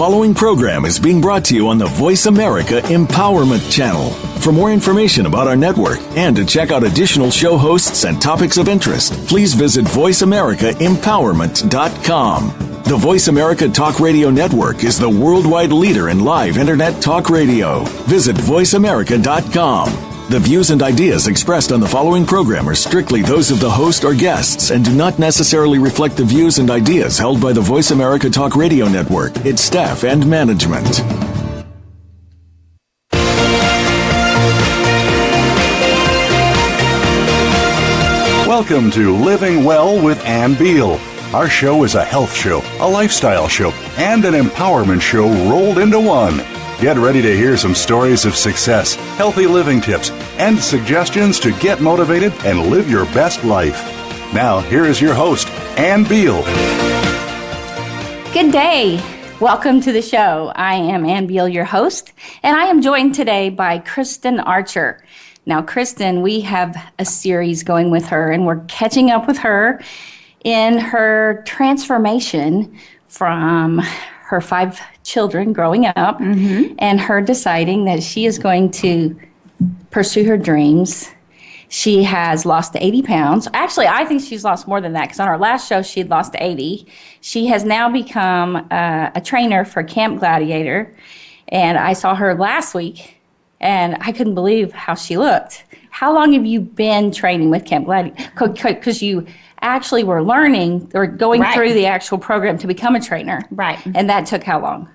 following program is being brought to you on the Voice America Empowerment Channel. For more information about our network and to check out additional show hosts and topics of interest, please visit voiceamericaempowerment.com. The Voice America Talk Radio Network is the worldwide leader in live Internet talk radio. Visit voiceamerica.com. The views and ideas expressed on the following program are strictly those of the host or guests and do not necessarily reflect the views and ideas held by the Voice America Talk Radio Network, its staff, and management. Welcome to Living Well with Ann Beal. Our show is a health show, a lifestyle show, and an empowerment show rolled into one. Get ready to hear some stories of success, healthy living tips, and suggestions to get motivated and live your best life. Now, here is your host, Ann Beal. Good day. Welcome to the show. I am Ann Beal, your host, and I am joined today by Kristin Archer. Now, Kristin, we have a series going with her, and we're catching up with her in her transformation from her 5 children growing up, and her deciding that she is going to pursue her dreams. She has lost 80 pounds. Actually, I think she's lost more than that because on our last show, she had lost 80. She has now become a trainer for Camp Gladiator, and I saw her last week, and I couldn't believe how she looked. How long have you been training with Camp Gladiator? Because you actually were learning or going through the actual program to become a trainer. Right. And that took how long?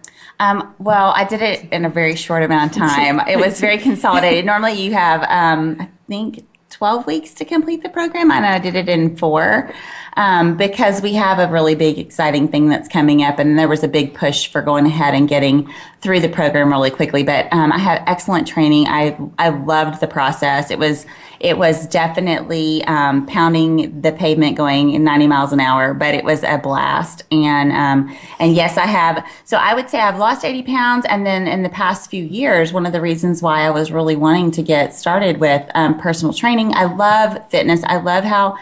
Well, I did it in a very short amount of time. It was very consolidated. Normally you have, I think, 12 weeks to complete the program, and I did it in 4 because we have a really big, exciting thing that's coming up, and there was a big push for going ahead and getting through the program really quickly. But I had excellent training. I loved the process. It was definitely pounding the pavement, going 90 miles an hour, but it was a blast. And yes, I have. So I would say I've lost 80 pounds. And then in the past few years, one of the reasons why I was really wanting to get started with personal training, I love fitness. I love how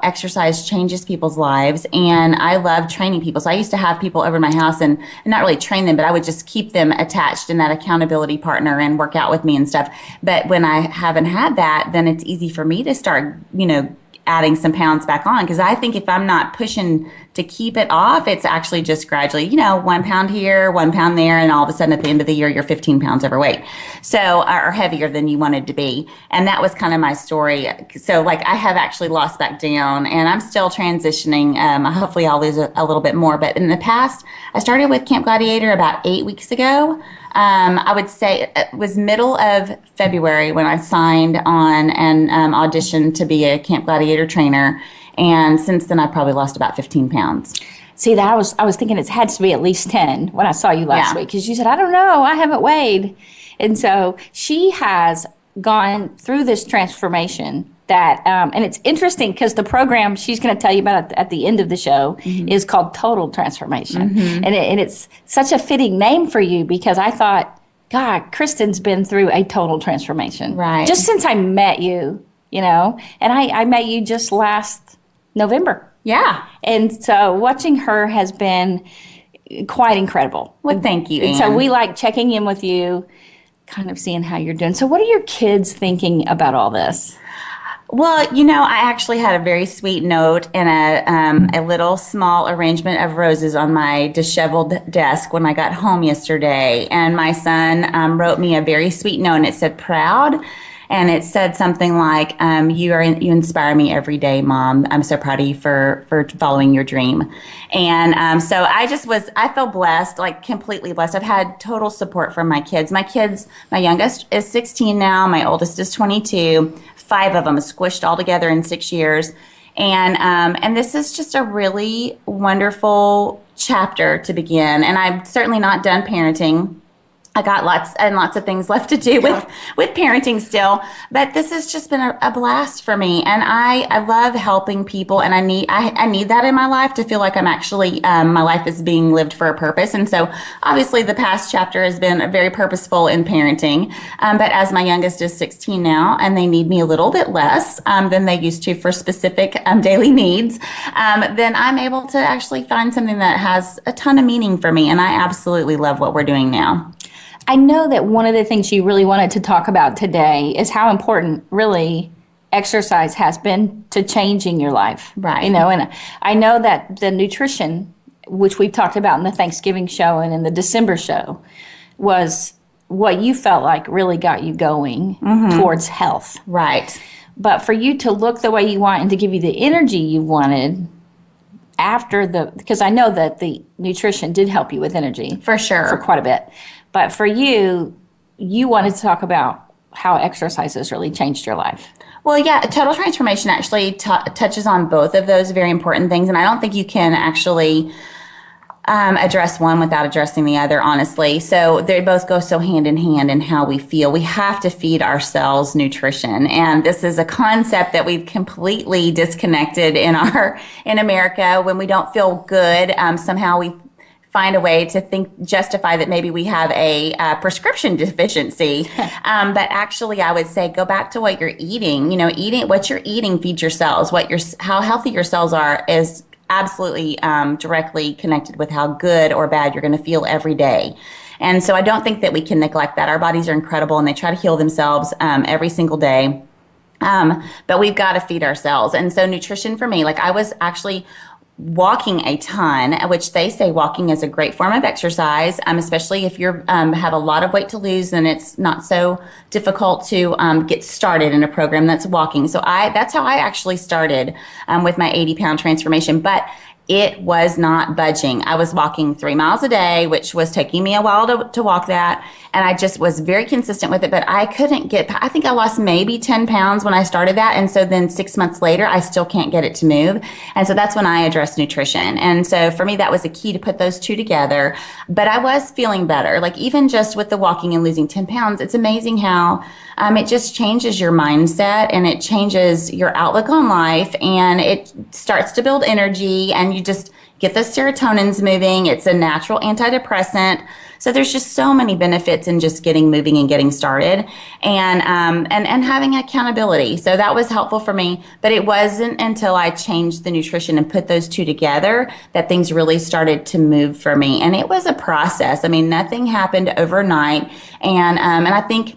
exercise changes people's lives, and I love training people. So I used to have people over my house and not really train them, but I would just keep them attached in that accountability partner and work out with me and stuff. But when I haven't had that, then it's easy for me to start, adding some pounds back on, because I think if I'm not pushing to keep it off, it's actually just gradually, 1 pound here, 1 pound there, and all of a sudden at the end of the year, you're 15 pounds overweight, or heavier than you wanted to be. And that was kind of my story. So I have actually lost back down, and I'm still transitioning. Hopefully I'll lose a little bit more. But in the past, I started with Camp Gladiator about 8 weeks ago. I would say it was middle of February when I signed on and auditioned to be a Camp Gladiator trainer. And since then, I've probably lost about 15 pounds. See, that I was thinking it had to be at least 10 when I saw you last week, because you said, I don't know, I haven't weighed. And so she has gone through this transformation that, and it's interesting because the program she's going to tell you about at the end of the show is called Total Transformation. And it's such a fitting name for you, because I thought, God, Kristin's been through a total transformation. Right. Just since I met you, and I met you just last November. Yeah. And so watching her has been quite incredible. Well, thank you, Ann. And so we like checking in with you, kind of seeing how you're doing. So what are your kids thinking about all this? Well, I actually had a very sweet note and a little small arrangement of roses on my disheveled desk when I got home yesterday. And my son wrote me a very sweet note, and it said, "Proud." And it said something like, you inspire me every day, Mom. I'm so proud of you for following your dream. And so I feel blessed, completely blessed. I've had total support from my kids. My youngest is 16 now. My oldest is 22. 5 of them squished all together in 6 years. And this is just a really wonderful chapter to begin. And I'm certainly not done parenting. I got lots and lots of things left to do with parenting still, but this has just been a blast for me. And I love helping people, and I need that in my life to feel like I'm actually, my life is being lived for a purpose. And so obviously the past chapter has been very purposeful in parenting. But as my youngest is 16 now, and they need me a little bit less than they used to for specific daily needs, then I'm able to actually find something that has a ton of meaning for me. And I absolutely love what we're doing now. I know that one of the things you really wanted to talk about today is how important really exercise has been to changing your life. Right. You know, and I know that the nutrition, which we've talked about in the Thanksgiving show and in the December show, was what you felt like really got you going towards health. Right. But for you to look the way you want and to give you the energy you wanted because I know that the nutrition did help you with energy. For sure. For quite a bit. But for you wanted to talk about how exercise has really changed your life. Well, yeah, total transformation actually touches on both of those very important things. And I don't think you can actually address one without addressing the other, honestly. So they both go so hand in hand in how we feel. We have to feed ourselves nutrition. And this is a concept that we've completely disconnected in America. When we don't feel good, somehow we find a way to justify that maybe we have a prescription deficiency. But actually, I would say go back to what you're eating. You know, what you're eating feeds your cells. How healthy your cells are is absolutely directly connected with how good or bad you're going to feel every day. And so I don't think that we can neglect that. Our bodies are incredible, and they try to heal themselves every single day. But we've got to feed ourselves. And so nutrition for me, like I was actually walking a ton, which they say walking is a great form of exercise, especially if you have a lot of weight to lose, then it's not so difficult to get started in a program that's walking. So that's how I actually started with my 80-pound transformation. But it was not budging. I was walking 3 miles a day, which was taking me a while to walk that. And I just was very consistent with it, but I couldn't I think I lost maybe 10 pounds when I started that. And so then 6 months later, I still can't get it to move. And so that's when I addressed nutrition. And so for me, that was a key to put those two together. But I was feeling better. Like even just with the walking and losing 10 pounds, it's amazing how it just changes your mindset, and it changes your outlook on life, and it starts to build energy, and you just get the serotonins moving. It's a natural antidepressant. So there's just so many benefits in just getting moving and getting started, and having accountability. So that was helpful for me, but it wasn't until I changed the nutrition and put those two together that things really started to move for me. And it was a process. I mean, nothing happened overnight. And I think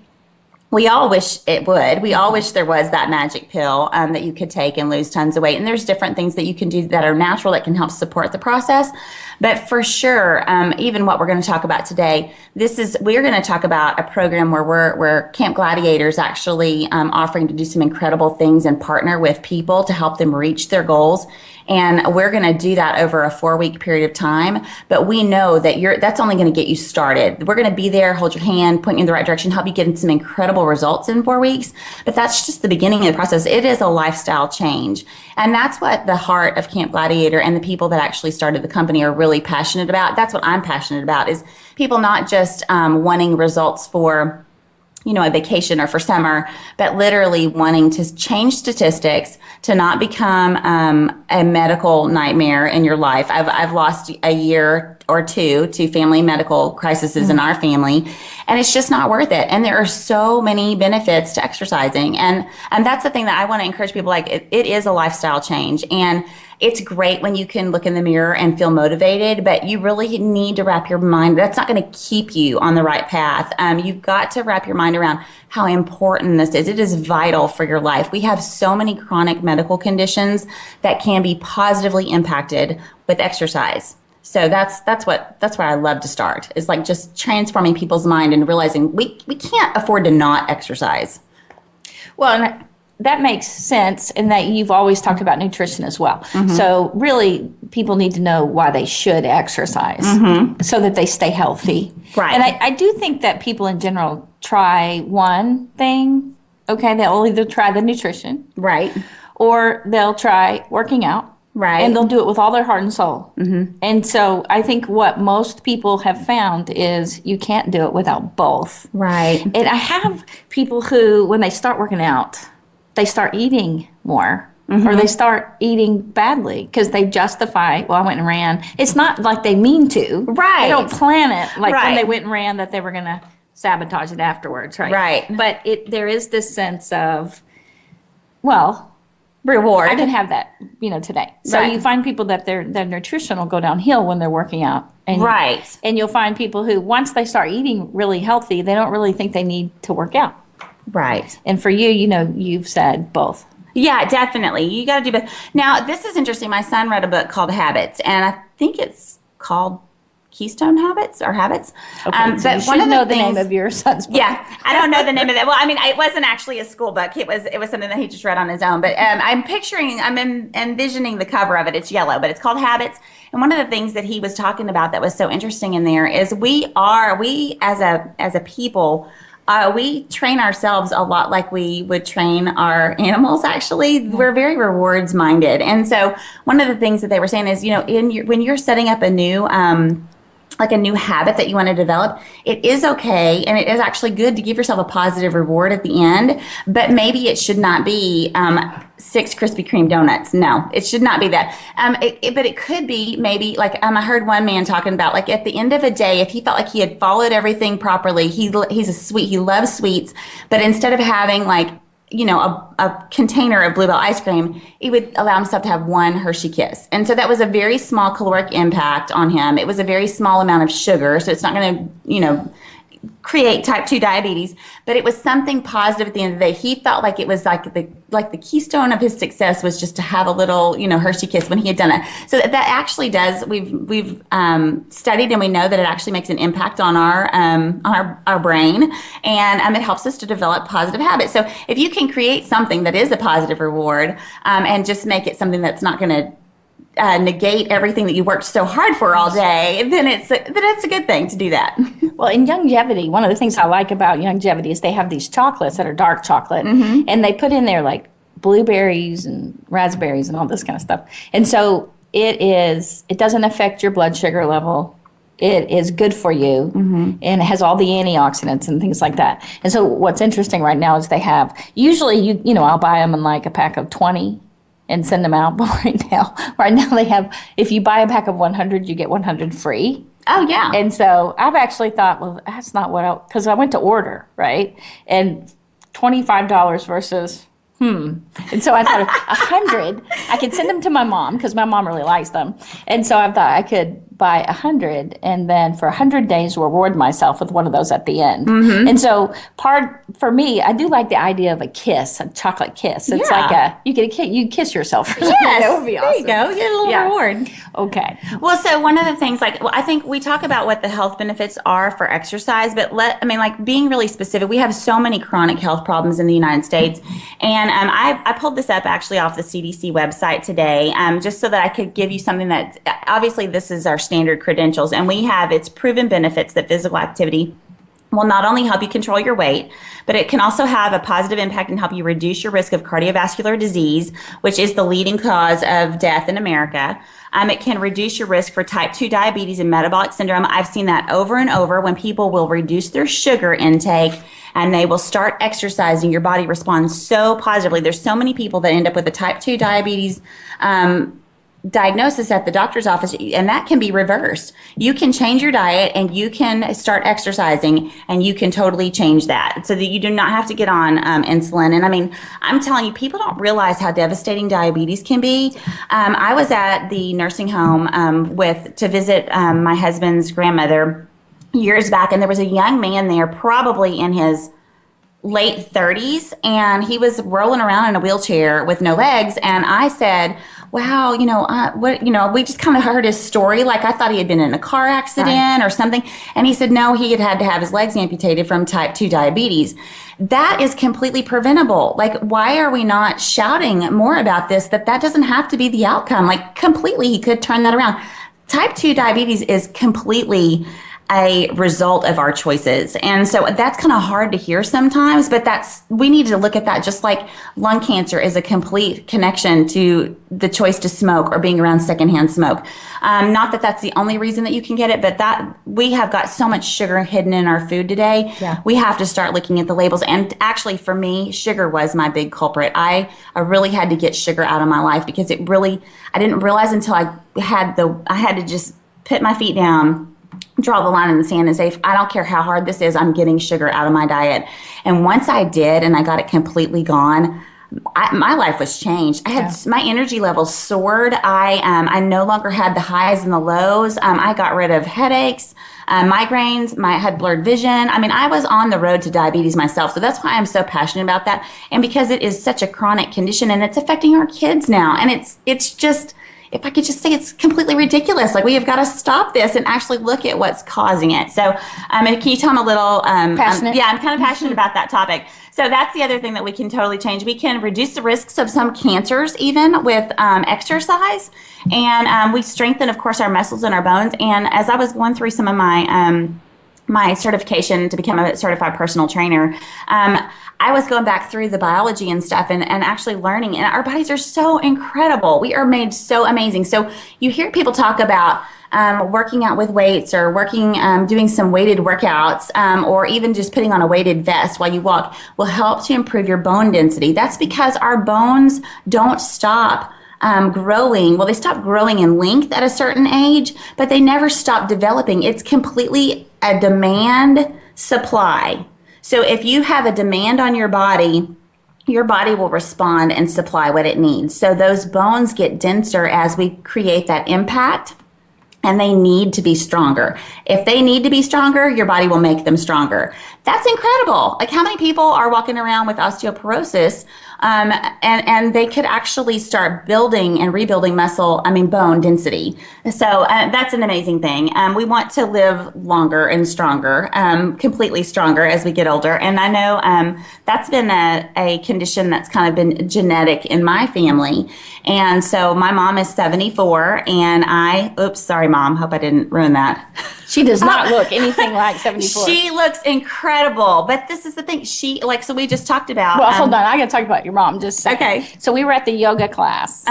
we all wish it would. We all wish there was that magic pill that you could take and lose tons of weight. And there's different things that you can do that are natural that can help support the process. But for sure, even what we're going to talk about today, we're going to talk about a program where we're Camp Gladiators actually offering to do some incredible things and partner with people to help them reach their goals. And we're going to do that over a 4-week period of time. But we know that that's only going to get you started. We're going to be there, hold your hand, point you in the right direction, help you get some incredible results in 4 weeks. But that's just the beginning of the process. It is a lifestyle change. And that's what the heart of Camp Gladiator and the people that actually started the company are really passionate about. That's what I'm passionate about, is people not just wanting results for a vacation or for summer, but literally wanting to change statistics, to not become a medical nightmare in your life. I've lost a year or two to family medical crises in our family, and it's just not worth it. And there are so many benefits to exercising, and that's the thing that I want to encourage people. Like it is a lifestyle change, and it's great when you can look in the mirror and feel motivated, but you really need to wrap your mind. That's not going to keep you on the right path. You've got to wrap your mind around how important this is. It is vital for your life. We have so many chronic medical conditions that can be positively impacted with exercise. So that's where I love to start, is like just transforming people's mind and realizing we can't afford to not exercise. Well, and that makes sense in that you've always talked about nutrition as well. Mm-hmm. So really, people need to know why they should exercise so that they stay healthy. Right. And I do think that people in general try one thing. Okay, they'll either try the nutrition. Right. Or they'll try working out. Right. And they'll do it with all their heart and soul. Mm-hmm. And so I think what most people have found is you can't do it without both. Right. And I have people who, when they start working out, they start eating more. Mm-hmm. Or they start eating badly because they justify, well, I went and ran. It's not like they mean to. Right. They don't plan it. Like right. when they went and ran that they were going to sabotage it afterwards, right? Right. But there is this sense of, well, reward. I can have that, today. So right. you find people that their nutrition will go downhill when they're working out. And, right. And you'll find people who, once they start eating really healthy, they don't really think they need to work out. Right. And for you, you've said both. Yeah, definitely. You got to do both. Now, this is interesting. My son read a book called Habits, and I think it's called Keystone Habits or Habits. Okay, so you should know the name of your son's book. Yeah, I don't know the name of that. Well, I mean, it wasn't actually a school book. It was something that he just read on his own. But I'm envisioning the cover of it. It's yellow, but it's called Habits. And one of the things that he was talking about that was so interesting in there is we as a people. We train ourselves a lot like we would train our animals, actually. We're very rewards minded. And so one of the things that they were saying is, when you're setting up a new habit that you want to develop, it is okay and it is actually good to give yourself a positive reward at the end, but maybe it should not be 6 Krispy Kreme donuts. No, it should not be that. But it could be maybe I heard one man talking about at the end of a day, if he felt like he had followed everything properly, he loves sweets, but instead of having a container of Bluebell ice cream, he would allow himself to have one Hershey Kiss. And so that was a very small caloric impact on him. It was a very small amount of sugar, so it's not going to, create type 2 diabetes, but it was something positive at the end of the day. He felt like it was like the keystone of his success was just to have a little, Hershey Kiss when he had done it. So that actually does, we've studied and we know that it actually makes an impact on our brain, and it helps us to develop positive habits. So if you can create something that is a positive reward, and just make it something that's not going to negate everything that you worked so hard for all day, then it's a good thing to do that. Well, in Youngevity, one of the things I like about Youngevity is they have these chocolates that are dark chocolate, mm-hmm. and they put in there blueberries and raspberries and all this kind of stuff. And so it doesn't affect your blood sugar level. It is good for you, mm-hmm. and it has all the antioxidants and things like that. And so what's interesting right now is they have, usually I'll buy them in a pack of 20 and send them out. But right now they have, if you buy a pack of 100, you get 100 free. Oh, yeah. And so I've actually thought, well, that's not because I went to order, right? And $25 versus, And so I thought 100, I could send them to my mom because my mom really likes them. And so I thought I could buy 100 and then for 100 days reward myself with one of those at the end. Mm-hmm. And so for me, I do like the idea of a kiss, a chocolate kiss. It's you kiss yourself. Yes, that would be awesome. There you go. You get a little reward. Okay. Well, so one of the things, I think we talk about what the health benefits are for exercise, but being really specific, we have so many chronic health problems in the United States. And I pulled this up actually off the CDC website today, just so that I could give you something that, obviously this is our standard credentials, and it's proven benefits that physical activity will not only help you control your weight, but it can also have a positive impact and help you reduce your risk of cardiovascular disease, which is the leading cause of death in America. It can reduce your risk for type 2 diabetes and metabolic syndrome. I've seen that over and over when people will reduce their sugar intake and they will start exercising. Your body responds so positively. There's so many people that end up with a type 2 diabetes diagnosis at the doctor's office, and that can be reversed. You can change your diet and you can start exercising, and you can totally change that so that you do not have to get on insulin. And I'm telling you, people don't realize how devastating diabetes can be. I was at the nursing home to visit my husband's grandmother years back, and there was a young man there, probably in his late 30s, and he was rolling around in a wheelchair with no legs. And I said, wow, we just kind of heard his story. I thought he had been in a car accident or something. And he said, no, he had to have his legs amputated from type 2 diabetes. That is completely preventable. Why are we not shouting more about this, that doesn't have to be the outcome? Completely, he could turn that around. Type 2 diabetes is completely a result of our choices. And so that's kind of hard to hear sometimes, but we need to look at that just like lung cancer is a complete connection to the choice to smoke or being around secondhand smoke. Not that that's the only reason that you can get it, but that we have got so much sugar hidden in our food today. Yeah. We have to start looking at the labels. And actually for me, sugar was my big culprit. I really had to get sugar out of my life because I didn't realize until I had to just put my feet down, draw the line in the sand and say, I don't care how hard this is, I'm getting sugar out of my diet. And once I did and I got it completely gone, my life was changed. My energy levels soared. I no longer had the highs and the lows. I got rid of headaches, migraines. I had blurred vision. I mean, I was on the road to diabetes myself. So that's why I'm so passionate about that. And because it is such a chronic condition and it's affecting our kids now. And it's just, if I could just say, it's completely ridiculous. Like, we have got to stop this and actually look at what's causing it. So, can you tell me a little? Passionate? Yeah, I'm kind of passionate about that topic. So that's the other thing that we can totally change. We can reduce the risks of some cancers even with exercise. And we strengthen, of course, our muscles and our bones. And as I was going through some of my certification to become a certified personal trainer, I was going back through the biology and stuff and actually learning. And our bodies are so incredible. We are made so amazing. So you hear people talk about working out with weights or doing some weighted workouts or even just putting on a weighted vest while you walk will help to improve your bone density. That's because our bones don't stop growing. Well, they stop growing in length at a certain age, but they never stop developing. It's completely a demand supply. So if you have a demand on your body will respond and supply what it needs. So those bones get denser as we create that impact, and they need to be stronger. If they need to be stronger, your body will make them stronger. That's incredible. Like, how many people are walking around with osteoporosis and they could actually start building and rebuilding bone density. So that's an amazing thing. We want to live longer and stronger, completely stronger as we get older. And I know that's been a condition that's kind of been genetic in my family. And so my mom is 74 and oops, sorry, Mom. Hope I didn't ruin that. She does not look anything like 74. She looks incredible. But this is the thing. So we just talked about. Well, hold on. I got to talk about your mom just a second. Okay. So we were at the yoga class, the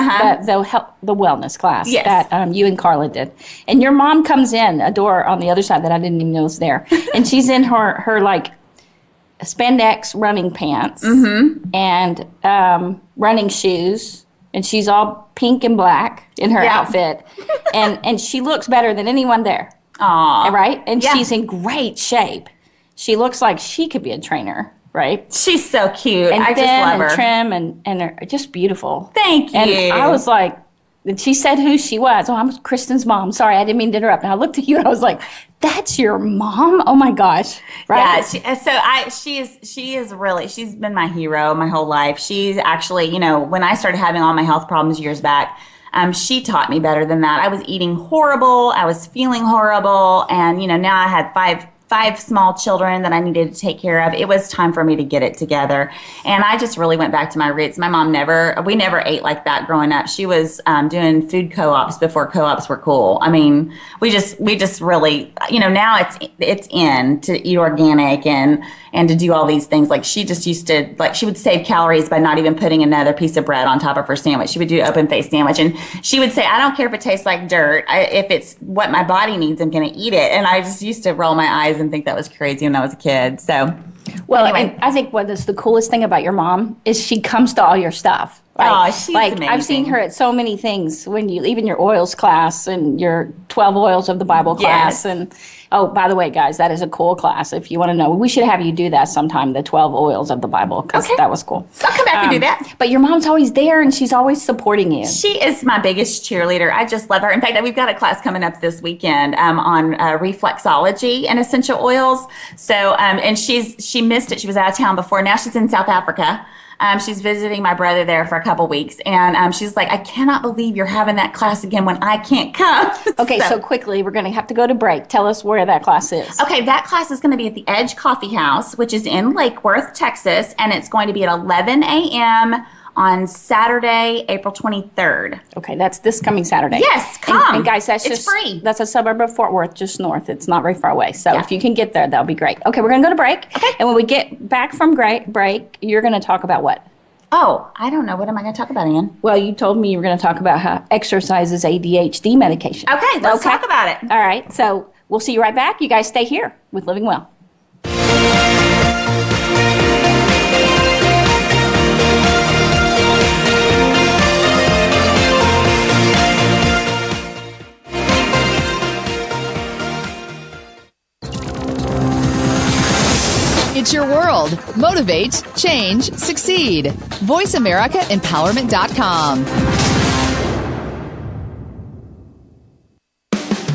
wellness class that you and Carla did. And your mom comes in a door on the other side that I didn't even know was there. And she's in her like spandex running pants and running shoes. And she's all pink and black in her outfit. And she looks better than anyone there. Aww. Right? And she's in great shape. She looks like she could be a trainer, right? She's so cute. And I just love her. And trim and are just beautiful. Thank you. And I was like, and she said who she was. Oh, I'm Kristen's mom. Sorry, I didn't mean to interrupt. And I looked at you and I was like, that's your mom? Oh my gosh. Right? Yeah. She is really, she's been my hero my whole life. She's actually, when I started having all my health problems years back, she taught me better than that. I was eating horrible. I was feeling horrible. And, now I had five small children that I needed to take care of. It was time for me to get it together. And I just really went back to my roots. My mom we never ate like that growing up. She was doing food co-ops before co-ops were cool. I mean, we just really, now it's in to eat organic and to do all these things. Like, she just used to, she would save calories by not even putting another piece of bread on top of her sandwich. She would do open face sandwich. And she would say, I don't care if it tastes like dirt. If it's what my body needs, I'm going to eat it. And I just used to roll my eyes and think that was crazy when I was a kid. So, well, anyway. I think what is the coolest thing about your mom is she comes to all your stuff. Right? Oh, she's amazing. I've seen her at so many things even your oils class and your 12 oils of the Bible class. Yes. And oh, by the way, guys, that is a cool class. If you want to know, we should have you do that sometime, the 12 oils of the Bible, because that was cool. I'll come back and do that. But your mom's always there and she's always supporting you. She is my biggest cheerleader. I just love her. In fact, we've got a class coming up this weekend on reflexology and essential oils. So, and she missed it. She was out of town before. Now she's in South Africa. She's visiting my brother there for a couple weeks. And she's like, I cannot believe you're having that class again when I can't come. Okay, so quickly, we're going to have to go to break. Tell us where that class is. Okay, that class is going to be at the Edge Coffee House, which is in Lake Worth, Texas. And it's going to be at 11 a.m. on Saturday, April 23rd. Okay, that's this coming Saturday. Yes, come. And guys, It's free. That's a suburb of Fort Worth, just north. It's not very far away. So Yeah. if you can get there, that'll be great. Okay, we're going to go to break. Okay. And when we get back from break, you're going to talk about what? Oh, I don't know. What am I going to talk about, Ann? Well, you told me you were going to talk about how exercise is ADHD medication. Okay, let's talk about it. All right, so we'll see you right back. You guys stay here with Living Well. It's your world. Motivate, change, succeed. VoiceAmericaEmpowerment.com.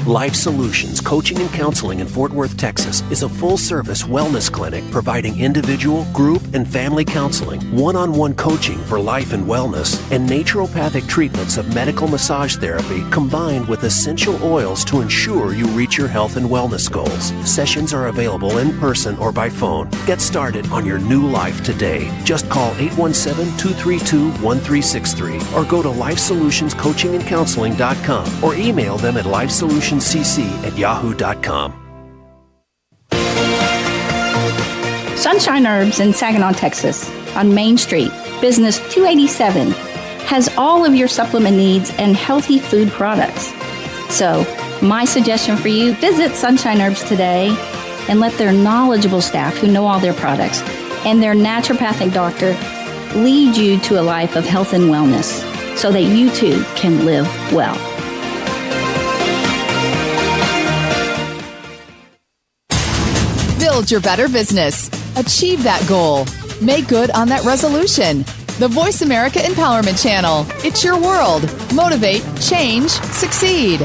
Life Solutions Coaching and Counseling in Fort Worth, Texas is a full-service wellness clinic providing individual, group, and family counseling, one-on-one coaching for life and wellness, and naturopathic treatments of medical massage therapy combined with essential oils to ensure you reach your health and wellness goals. Sessions are available in person or by phone. Get started on your new life today. Just call 817-232-1363 or go to LifeSolutionsCoachingandCounseling.com or email them at lifesolutioncc@yahoo.com. Sunshine Herbs in Saginaw, Texas, on Main Street, Business 287, has all of your supplement needs and healthy food products. So, my suggestion for you, visit Sunshine Herbs today and let their knowledgeable staff who know all their products and their naturopathic doctor lead you to a life of health and wellness so that you too can live well. Build your better business. Achieve that goal. Make good on that resolution. The Voice America Empowerment Channel. It's your world. Motivate, change, succeed.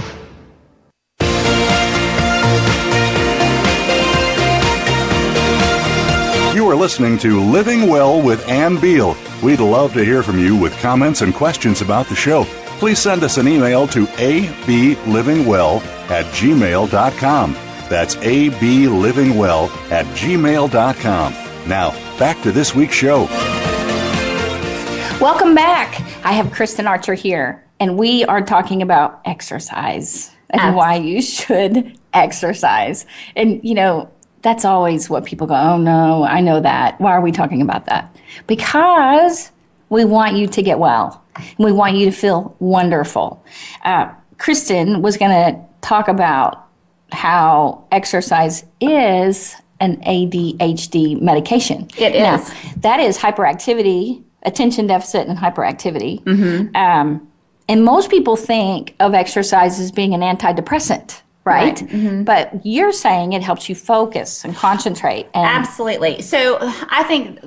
You are listening to Living Well with Ann Beal. We'd love to hear from you with comments and questions about the show. Please send us an email to ablivingwell@gmail.com. That's ablivingwell@gmail.com. Now, back to this week's show. Welcome back. I have Kristin Archer here, and we are talking about exercise and why you should exercise. And, you know, that's always what people go, oh, no, I know that. Why are we talking about that? Because we want you to get well. And we want you to feel wonderful. Kristin was going to talk about how exercise is an ADHD medication. It is. Now, that is hyperactivity, attention deficit and hyperactivity. Mm-hmm. And most people think of exercise as being an antidepressant, right? Mm-hmm. But you're saying it helps you focus and concentrate. And Absolutely. So I think,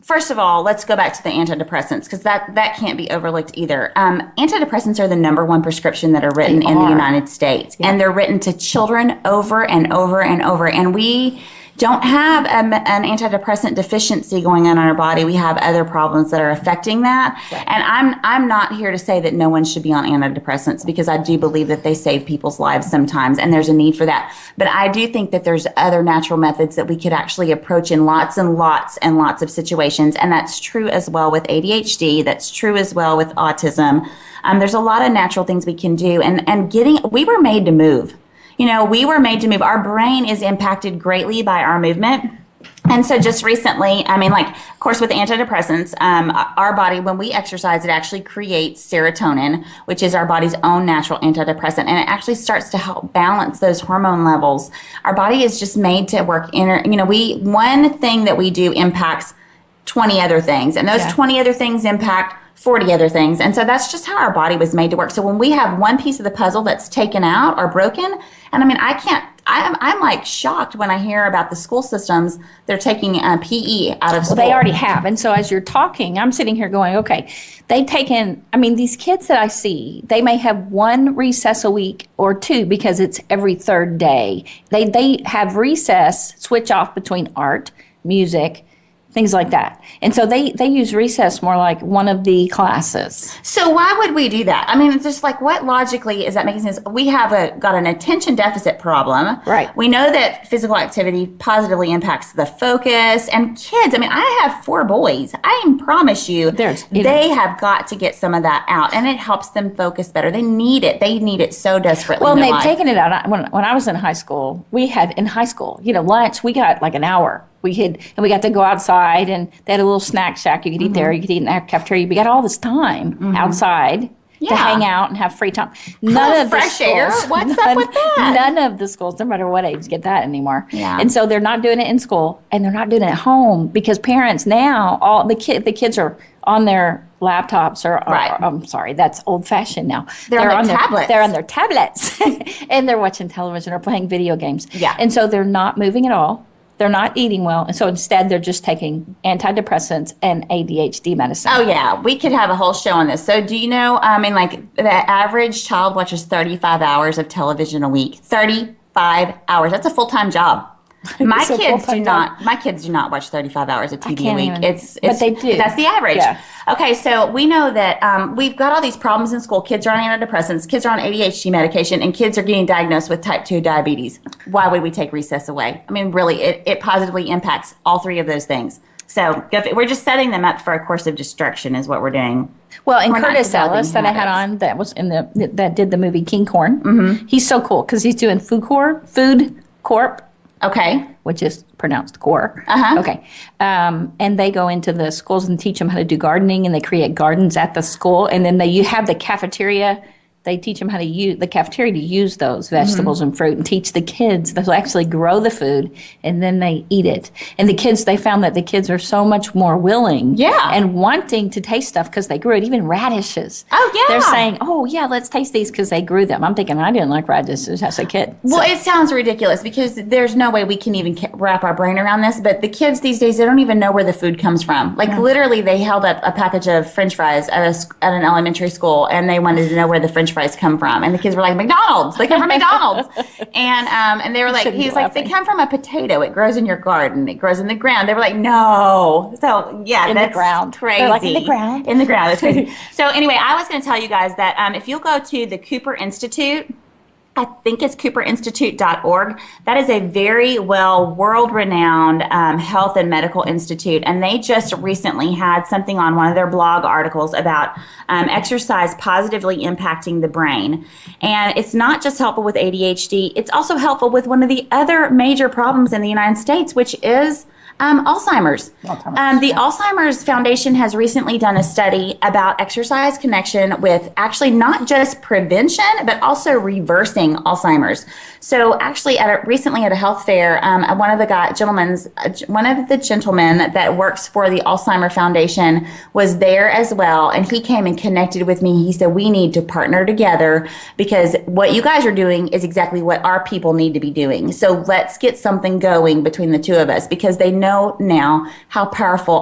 first of all, let's go back to the antidepressants because that can't be overlooked either. Antidepressants are the number one prescription that are written in the United States, and they're written to children over and over and over. And we don't have an antidepressant deficiency going on in our body. We have other problems that are affecting that. Right. And I'm not here to say that no one should be on antidepressants because I do believe that they save people's lives sometimes, and there's a need for that. But I do think that there's other natural methods that we could actually approach in lots and lots and lots of situations, and that's true as well with ADHD. That's true as well with autism. There's a lot of natural things we can do, and we were made to move. You know, we were made to move. Our brain is impacted greatly by our movement. And so just recently, of course, with antidepressants, our body, when we exercise, it actually creates serotonin, which is our body's own natural antidepressant. And it actually starts to help balance those hormone levels. Our body is just made to work one thing that we do impacts 20 other things. And those 20 other things impact 40 other things. And so that's just how our body was made to work. So when we have one piece of the puzzle that's taken out or broken, and I'm shocked when I hear about the school systems, they're taking PE out of school. Well, they already have. And so as you're talking, I'm sitting here going, okay, they've taken, these kids that I see, they may have one recess a week or two because it's every third day. They have recess, switch off between art, music, things like that. And so they use recess more like one of the classes. So why would we do that? I mean, it's just like, what logically is that making sense? We have got an attention deficit problem. Right. We know that physical activity positively impacts the focus. And kids, I mean, I have 4 boys. I promise you, they have got to get some of that out. And it helps them focus better. They need it. They need it so desperately. Well, and they've taken it out. When I was in high school, lunch, we got like an hour. And we got to go outside, and they had a little snack shack. You could eat there. You could eat in the cafeteria. We got all this time outside to hang out and have free time. None of fresh the schools, air. What's up with that? None of the schools, no matter what age, get that anymore. Yeah. And so they're not doing it in school, and they're not doing it at home because parents now, all the kids are on their laptops or I'm sorry, that's old fashioned now. They're on their tablets. They're on their tablets and they're watching television or playing video games. Yeah. And so they're not moving at all. They're not eating well. And so instead they're just taking antidepressants and ADHD medicine. Oh yeah, we could have a whole show on this. So do you know, I mean, like the average child watches 35 hours of television a week. 35 hours. That's a full-time job. My kids do not watch 35 hours of TV a week. But they do. That's the average. Yeah. Okay, so we know that we've got all these problems in school. Kids are on antidepressants, kids are on ADHD medication, and kids are getting diagnosed with type 2 diabetes. Why would we take recess away? I mean, really, it positively impacts all 3 of those things. So we're just setting them up for a course of destruction is what we're doing. Well, and Curtis Ellis that I had on that was that did the movie King Corn. He's so cool because he's doing Food Corp. Okay. Which is pronounced core. Uh-huh. Okay. And they go into the schools and teach them how to do gardening, and they create gardens at the school. And then you have the cafeteria. They teach them how to use the cafeteria to use those vegetables and fruit, and teach the kids that will actually grow the food, and then they eat it. And they found that the kids are so much more willing and wanting to taste stuff because they grew it, even radishes. Oh, yeah. They're saying, oh, yeah, let's taste these because they grew them. I'm thinking I didn't like radishes as a kid. Well, it sounds ridiculous because there's no way we can even wrap our brain around this. But the kids these days, they don't even know where the food comes from. Like literally, they held up a package of French fries at an elementary school, and they wanted to know where the French fries come from, and the kids were like, McDonald's. They come from McDonald's, and they were like, he was like, they come from a potato. It grows in your garden. It grows in the ground. They were like, no. So yeah, in that's the ground. Crazy. They're like, in the ground. In the ground. That's crazy. So anyway, I was going to tell you guys that if you'll go to the Cooper Institute. I think it's cooperinstitute.org. That is a very world-renowned health and medical institute, and they just recently had something on one of their blog articles about exercise positively impacting the brain. And it's not just helpful with ADHD, it's also helpful with one of the other major problems in the United States, which is Alzheimer's. The Alzheimer's Foundation has recently done a study about exercise connection with actually not just prevention, but also reversing Alzheimer's. So actually recently at a health fair, one of the gentlemen that works for the Alzheimer's Foundation was there as well. And he came and connected with me. He said, we need to partner together because what you guys are doing is exactly what our people need to be doing. So let's get something going between the two of us because they know now how powerful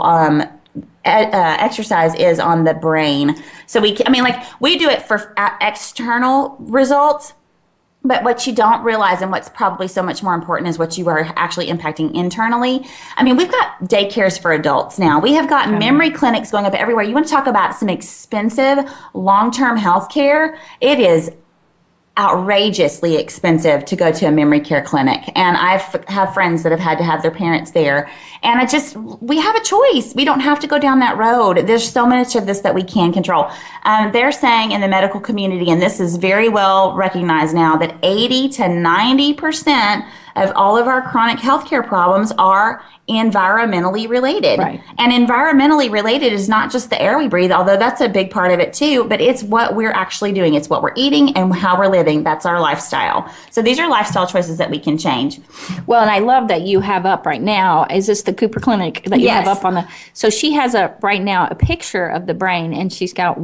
exercise is on the brain. So we do it for external results, but what you don't realize and what's probably so much more important is what you are actually impacting internally. I mean, we've got daycares for adults now. We have got memory clinics going up everywhere. You want to talk about some expensive long-term health care? It is outrageously expensive to go to a memory care clinic. And I have friends that have had to have their parents there. And we have a choice. We don't have to go down that road. There's so much of this that we can control. They're saying in the medical community, and this is very well recognized now, that 80 to 90% of all of our chronic healthcare problems are environmentally related. Right. And environmentally related is not just the air we breathe, although that's a big part of it too, but it's what we're actually doing. It's what we're eating and how we're living. That's our lifestyle. So these are lifestyle choices that we can change. Well, and I love that you have up right now, is this the Cooper Clinic that you have up on so she has right now a picture of the brain, and she's got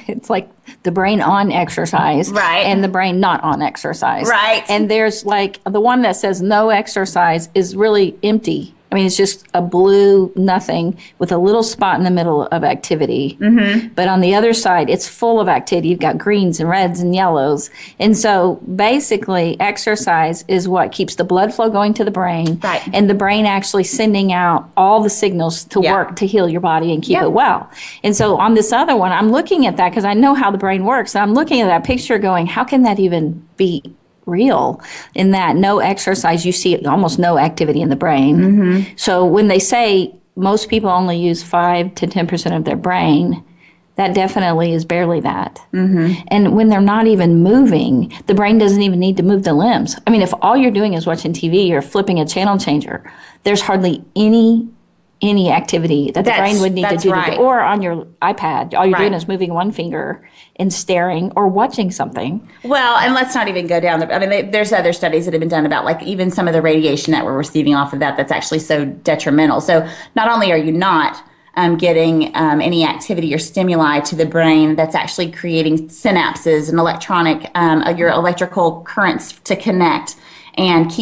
it's like the brain on exercise. Right. And the brain not on exercise. Right. And there's like the one that says no exercise is really empty. I mean, it's just a blue nothing with a little spot in the middle of activity. Mm-hmm. But on the other side, it's full of activity. You've got greens and reds and yellows. And so basically, exercise is what keeps the blood flow going to the brain. Right. And the brain actually sending out all the signals to work to heal your body and keep it well. And so on this other one, I'm looking at that because I know how the brain works. And I'm looking at that picture going, how can that even be real? In that no exercise, you see almost no activity in the brain. Mm-hmm. So when they say most people only use 5 to 10% of their brain, that definitely is barely that. Mm-hmm. And when they're not even moving, the brain doesn't even need to move the limbs. I mean, if all you're doing is watching TV or flipping a channel changer, there's hardly any activity that the brain would need to do. Right. Or on your iPad, all you're doing is moving one finger and staring or watching something. Well, and let's not even go down I mean, there's other studies that have been done about like even some of the radiation that we're receiving off of that's actually so detrimental. So not only are you not getting any activity or stimuli to the brain that's actually creating synapses and your electrical currents to connect and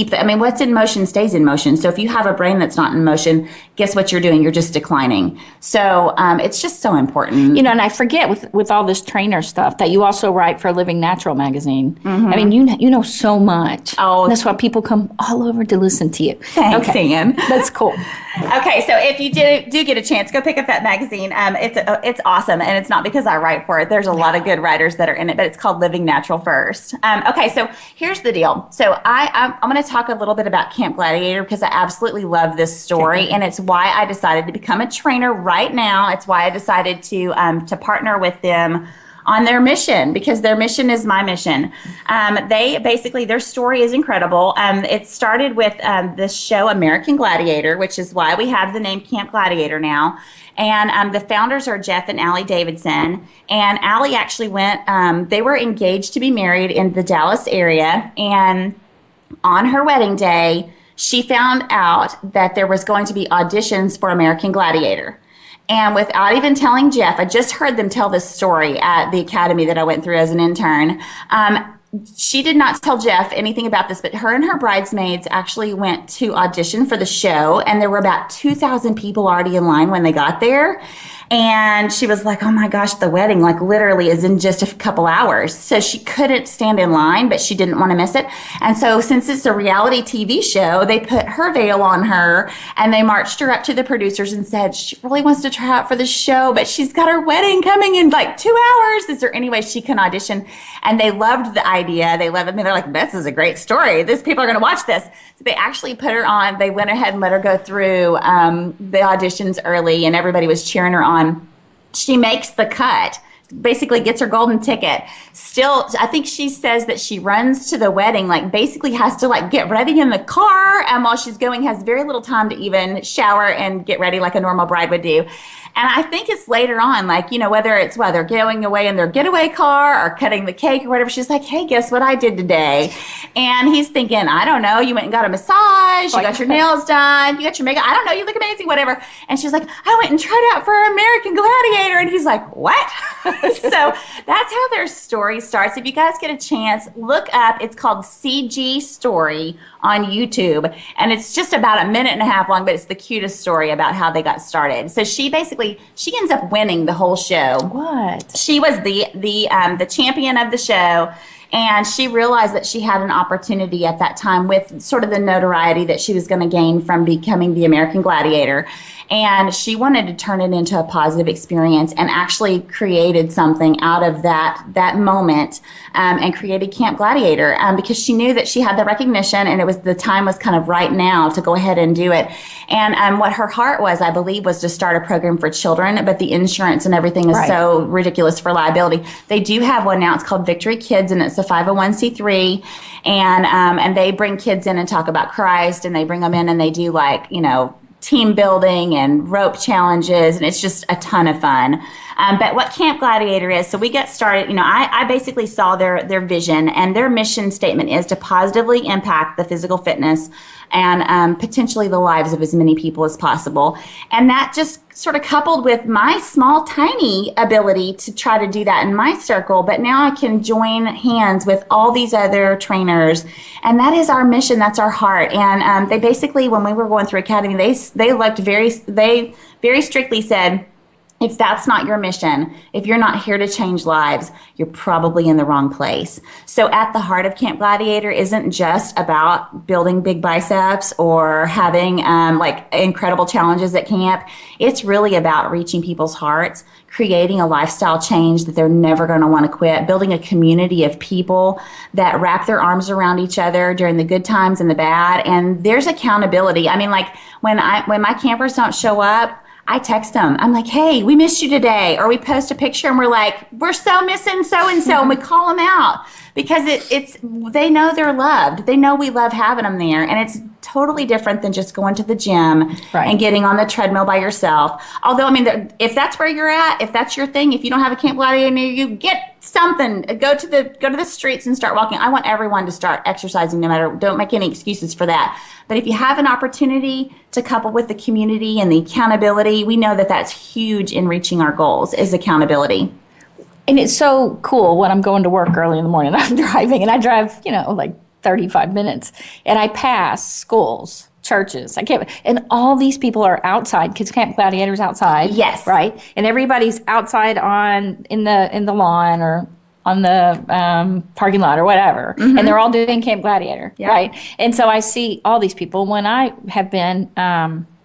what's in motion stays in motion. So if you have a brain that's not in motion, guess what you're doing? You're just declining. So it's just so important. And I forget with all this trainer stuff that you also write for Living Natural magazine. Mm-hmm. I mean, you know so much. Oh, that's why people come all over to listen to you. Thanks, Ann. That's cool. Okay, so if you do get a chance, go pick up that magazine. It's awesome, and it's not because I write for it. There's a lot of good writers that are in it, but it's called Living Natural First. Okay, so here's the deal. So I'm going to talk a little bit about Camp Gladiator because I absolutely love this story, and it's why I decided to become a trainer right now. It's why I decided to partner with them on their mission, because their mission is my mission. Their story is incredible. It started with this show, American Gladiator, which is why we have the name Camp Gladiator now. And the founders are Jeff and Allie Davidson. And Allie actually they were engaged to be married in the Dallas area. And on her wedding day, she found out that there was going to be auditions for American Gladiator. And without even telling Jeff, I just heard them tell this story at the academy that I went through as an intern. She did not tell Jeff anything about this, but her and her bridesmaids actually went to audition for the show. And there were about 2,000 people already in line when they got there. And she was like, oh my gosh, the wedding like literally is in just a couple hours. So she couldn't stand in line, but she didn't want to miss it. And so since it's a reality TV show, they put her veil on her and they marched her up to the producers and said, she really wants to try out for the show, but she's got her wedding coming in like 2 hours. Is there any way she can audition? And they loved the idea. They loved it. I mean, they're like, this is a great story. These people are going to watch this. So they actually put her on. They went ahead and let her go through the auditions early, and everybody was cheering her on. She makes the cut, basically gets her golden ticket. Still, I think she says that she runs to the wedding, like basically has to like get ready in the car, and while she's going has very little time to even shower and get ready like a normal bride would do. And I think it's later on, like, whether they're going away in their getaway car or cutting the cake or whatever, she's like, hey, guess what I did today? And he's thinking, I don't know, you went and got a massage, you got your nails done, you got your makeup, I don't know, you look amazing, whatever. And she's like, I went and tried out for American Gladiator. And he's like, what? So that's how their story starts. If you guys get a chance, look up, it's called CG Story on YouTube. And it's just about 1.5 minutes long, but it's the cutest story about how they got started. So she ends up winning the whole show. What? She was the champion of the show, and she realized that she had an opportunity at that time with sort of the notoriety that she was going to gain from becoming the American Gladiator. And she wanted to turn it into a positive experience and actually created something out of that moment and created Camp Gladiator because she knew that she had the recognition and the time was kind of right now to go ahead and do it. And what her heart was, I believe, was to start a program for children, but the insurance and everything is so ridiculous for liability. They do have one now. It's called Victory Kids, and it's a 501c3. And they bring kids in and talk about Christ, and they bring them in and they do team building and rope challenges, and it's just a ton of fun. But what Camp Gladiator is, so we get started, I basically saw their vision, and their mission statement is to positively impact the physical fitness and potentially the lives of as many people as possible. And that just sort of coupled with my small, tiny ability to try to do that in my circle. But now I can join hands with all these other trainers. And that is our mission. That's our heart. And they basically, when we were going through Academy, they very strictly said, if that's not your mission, if you're not here to change lives, you're probably in the wrong place. So at the heart of Camp Gladiator isn't just about building big biceps or having incredible challenges at camp. It's really about reaching people's hearts, creating a lifestyle change that they're never going to want to quit, building a community of people that wrap their arms around each other during the good times and the bad. And there's accountability. I mean, like when my campers don't show up, I text them. I'm like, hey, we missed you today. Or we post a picture and we're like, we're so missing so-and-so. And we call them out because they know they're loved. They know we love having them there. And it's totally different than just going to the gym and getting on the treadmill by yourself. Although, I mean, if that's where you're at, if that's your thing, if you don't have a Camp Gladiator near you, get something. Go to the streets and start walking. I want everyone to start exercising don't make any excuses for that. But if you have an opportunity to couple with the community and the accountability, we know that that's huge in reaching our goals is accountability. And it's so cool when I'm going to work early in the morning. I'm driving, and I drive, like 35 minutes, and I pass schools, churches. And all these people are outside because Camp Gladiator's outside. Yes. Right? And everybody's outside in the lawn or on the parking lot or whatever. Mm-hmm. And they're all doing Camp Gladiator. Yeah. Right? And so I see all these people. When I have been,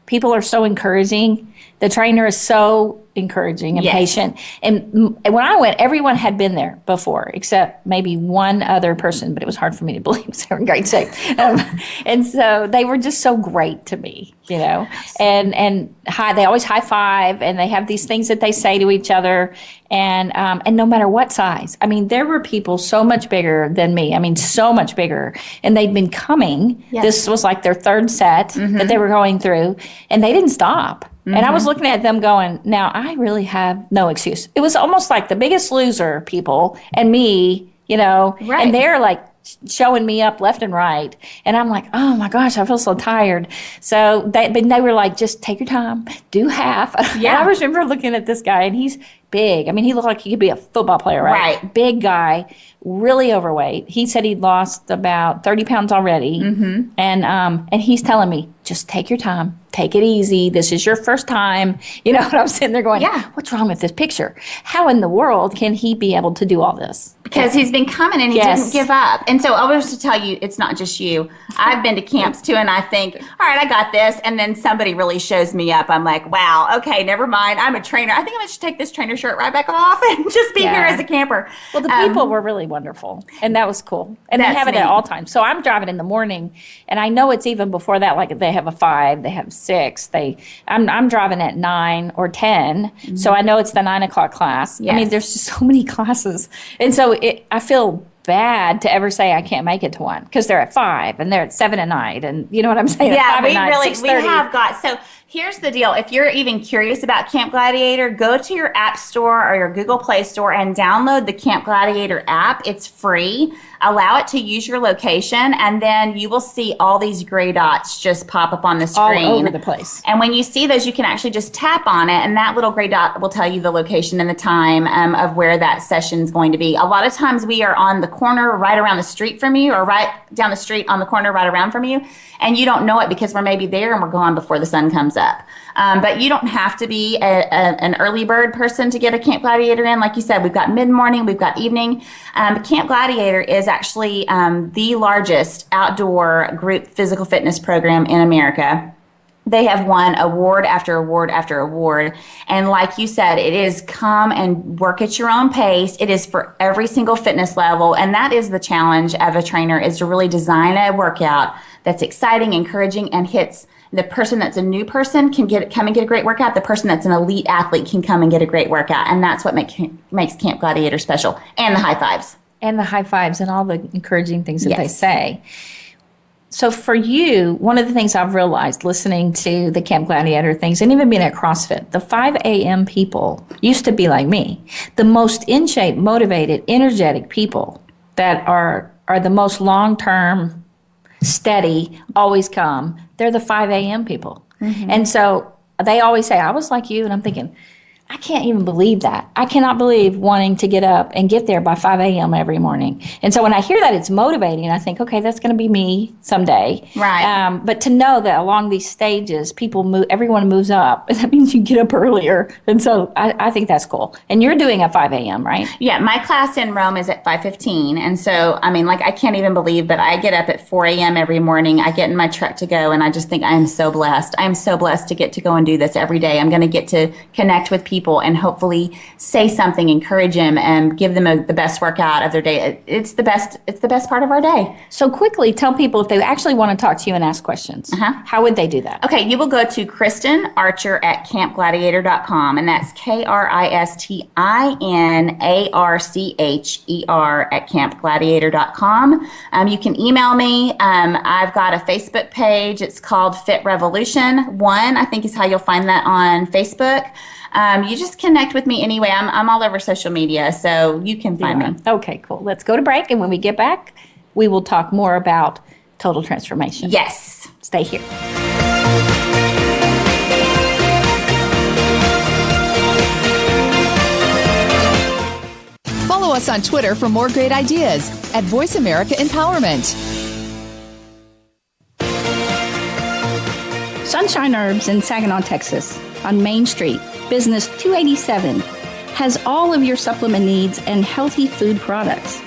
people are so encouraging. The trainer is so encouraging and patient. And when I went, everyone had been there before, except maybe one other person, but it was hard for me to believe they were in great shape. And so they were just so great to me, and they always high five, and they have these things that they say to each other. And no matter what size, I mean, there were people so much bigger than me. I mean, so much bigger. And they'd been coming. Yes. This was like their third set that they were going through, and they didn't stop. And I was looking at them going, now I really have no excuse. It was almost like the Biggest Loser people and me, and they're like showing me up left and right. And I'm like, oh my gosh, I feel so tired. So they were like, just take your time, do half. Yeah. And I remember looking at this guy, and he's big. I mean, he looked like he could be a football player, right? Right. Big guy, really overweight. He said he'd lost about 30 pounds already. Mm-hmm. And he's telling me, just take your time. Take it easy. This is your first time. And I'm sitting there going, what's wrong with this picture? How in the world can he be able to do all this? Because he's been coming and he didn't give up. And so I was to tell you, it's not just you. I've been to camps too, and I think, all right, I got this. And then somebody really shows me up. I'm like, wow, okay, never mind. I'm a trainer. I think I should take this trainer shirt right back off and just be here as a camper. Well, the people were really wonderful, and that was cool. And they have it at all times. So I'm driving in the morning, and I know it's even before that, like they have a 5, they have 6. I'm driving at 9 or 10, so I know it's the 9 o'clock class. Yes. I mean, there's just so many classes, and so I feel bad to ever say I can't make it to one because they're at 5 and they're at 7 at night, and you know what I'm saying? Yeah, we have got so. Here's the deal. If you're even curious about Camp Gladiator, go to your App Store or your Google Play Store and download the Camp Gladiator app. It's free. Allow it to use your location, and then you will see all these gray dots just pop up on the screen. All over the place. And when you see those, you can actually just tap on it, and that little gray dot will tell you the location and the time of where that session is going to be. A lot of times we are on the corner right around the street from you, or right down the street on the corner right around from you, and you don't know it because we're maybe there and we're gone before the sun comes up. But you don't have to be an early bird person to get a Camp Gladiator in. Like you said, we've got mid-morning, we've got evening. Camp Gladiator is actually the largest outdoor group physical fitness program in America. They have won award after award after award. And like you said, it is come and work at your own pace. It is for every single fitness level. And that is the challenge of a trainer, is to really design a workout that's exciting, encouraging, and hits the person that's a new person can come and get a great workout. The person that's an elite athlete can come and get a great workout. And that's what makes Camp Gladiator special. And the high fives. And the high fives and all the encouraging things that they say. So for you, one of the things I've realized listening to the Camp Gladiator things and even being at CrossFit, the 5 a.m. people used to be like me. The most in shape, motivated, energetic people that are the most long-term, steady, always come, they're the 5 a.m. people. Mm-hmm. And so they always say, I was like you, and I'm thinking, I can't even believe that. I cannot believe wanting to get up and get there by 5 a.m. every morning. And so when I hear that, it's motivating. And I think, okay, that's going to be me someday. Right. But to know that along these stages, everyone moves up. That means you get up earlier. And so I think that's cool. And you're doing a 5 a.m., right? Yeah, my class in Rome is at 5:15. And so, I mean, like, I can't even believe, but I get up at 4 a.m. every morning. I get in my truck to go, and I just think I am so blessed. I am so blessed to get to go and do this every day. I'm going to get to connect with people and hopefully say something, encourage them, and give them the best workout of their day. It's the best part of our day. So quickly, tell people if they actually want to talk to you and ask questions. How would they do that? Okay, you will go to Kristin Archer at campgladiator.com, and that's KristinArcher at campgladiator.com. You can email me. I've got a Facebook page. It's called Fit Revolution 1, I think is how you'll find that on Facebook. You just connect with me anyway. I'm all over social media, so you can find me. Okay, cool. Let's go to break, and when we get back, we will talk more about total transformation. Yes. Stay here. Follow us on Twitter for more great ideas at Voice America Empowerment. Sunshine Herbs in Saginaw, Texas, on Main Street, Business 287, has all of your supplement needs and healthy food products.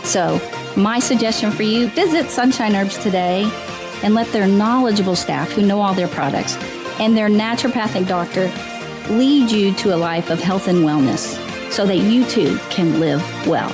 So, my suggestion for you, visit Sunshine Herbs today and let their knowledgeable staff who know all their products and their naturopathic doctor lead you to a life of health and wellness so that you too can live well.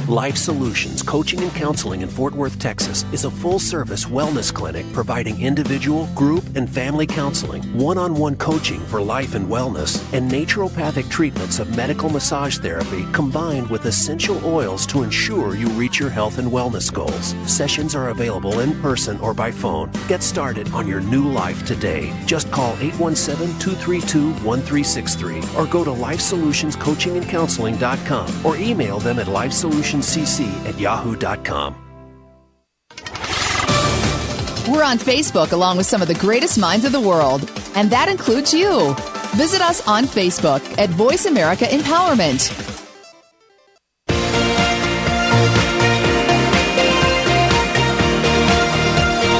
Life Solutions Coaching and Counseling in Fort Worth, Texas is a full-service wellness clinic providing individual, group, and family counseling, one-on-one coaching for life and wellness, and naturopathic treatments of medical massage therapy combined with essential oils to ensure you reach your health and wellness goals. Sessions are available in person or by phone. Get started on your new life today. Just call 817-232-1363 or go to LifeSolutionsCoachingandCounseling.com or email them at lifesolutionscc@yahoo.com. We're on Facebook along with some of the greatest minds of the world, and that includes you. Visit us on Facebook at Voice America Empowerment.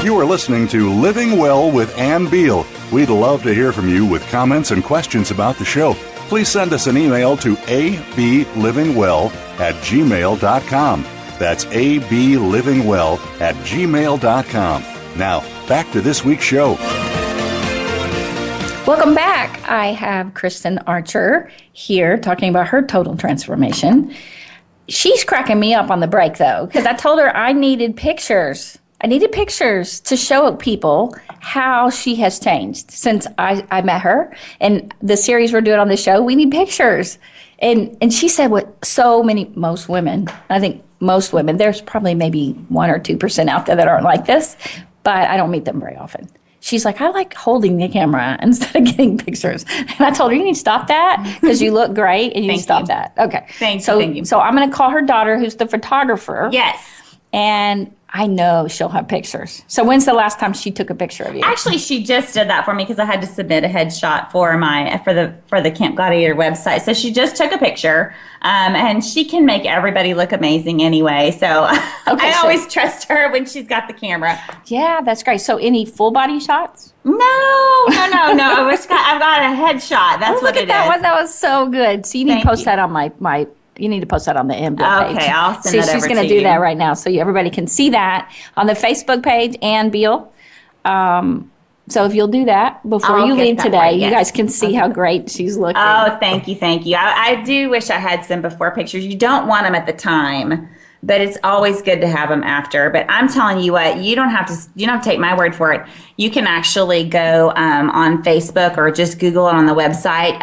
You are listening to Living Well with Ann Beal. We'd love to hear from you with comments and questions about the show. Please send us an email to ablivingwell@gmail.com. That's ablivingwell@gmail.com. Now, back to this week's show. Welcome back. I have Kristin Archer here talking about her total transformation. She's cracking me up on the break, though, because I told her I needed pictures. I needed pictures to show people how she has changed since I met her. And the series we're doing on the show, we need pictures. And she said most women, I think most women, there's probably maybe 1 or 2% out there that aren't like this, but I don't meet them very often. She's like, I like holding the camera instead of getting pictures. And I told her, you need to stop that because you look great and you need to stop that. Okay. Thank you. So I'm going to call her daughter, who's the photographer. Yes. And I know she'll have pictures. So when's the last time she took a picture of you? Actually, she just did that for me because I had to submit a headshot for the Camp Gladiator website. So she just took a picture, and she can make everybody look amazing anyway. So I always trust her when she's got the camera. Yeah, that's great. So any full body shots? No. I've got a headshot. That's what it is. That was so good. So you need to post that on my. You need to post that on the MBeal page. Okay, I'll send that over to you. She's going to do that right now, so everybody can see that on the Facebook page, Ann Beal. So if you'll do that before you leave today, you guys can see how great she's looking. Oh, thank you. I do wish I had some before pictures. You don't want them at the time, but it's always good to have them after. But I'm telling you what, you don't have to take my word for it. You can actually go on Facebook or just Google it on the website.